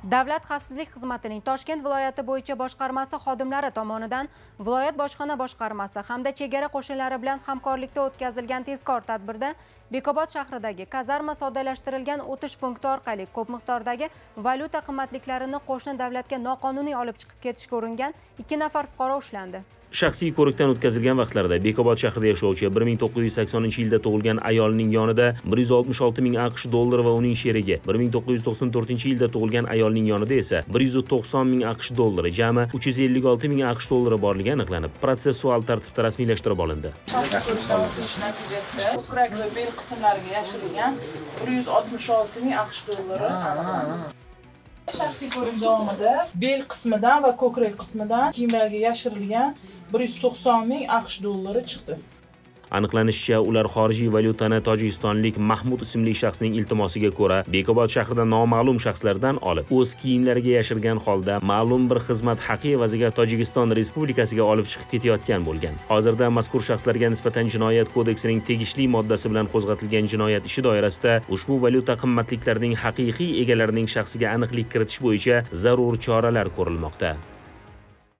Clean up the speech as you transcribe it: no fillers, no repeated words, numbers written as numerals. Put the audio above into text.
Davlat xavfsizlik xizmatining Toshkent viloyati bo'yicha boshqarmasi xodimlari tomonidan viloyat bojxona boshqarmasi hamda chegara qo'shinlari bilan hamkorlikda o'tkazilgan tezkor tadbirda Bekobod shahridagi kazarma soddalashtirilgan o'tish punkti orqali ko'p miqdordagi valyuta qimmatliklarini qo'shni davlatga noqonuniy olib chiqib ketishga uringan 2 nafar fuqaro ushlandi. Shaxsiy ko'rikdan o'tkazilgan vaqtlarida Bekobod shahrida yashovchi 1980-yilda tug'ilgan ayolning yonida 166 ming AQSh dollari va uning sherigi, 1994-yilda tug'ilgan ayolning yonida esa 190 ming AQSh dollari, jami 356 ming AQSh dollari borligi aniqlanib, protsessual tartibda rasmiylashtirib olindi. Natijasida ko'krak va bel qismlariga yashirilgan 166 ming AQSh dollari. Shaxsiy ko'rik davomida bel qismidan va ko'krak qismidan kiyimlarga yashirilgan 190 ming AQSh dollari chiqdi. Aniqlanishicha, ular xorijiy valyutani tojikistonlik Mahmud ismli shaxsning iltimosiga ko'ra Bekobod shahrida noma'lum shaxslardan olib, o'z kiyimlariga yashirgan holda ma'lum bir xizmat haqi evaziga Tojikiston Respublikasiga olib chiqib ketayotgan bo'lgan. Hozirda mazkur shaxslarga nisbatan Jinoyat kodeksining tegishli moddasi bilan qo'zg'atilgan jinoyat ishi doirasida ushbu valyuta qimmatliklarining haqiqiy egalarining shaxsiga aniqlik kiritish bo'yicha zarur choralar ko'rilmoqda.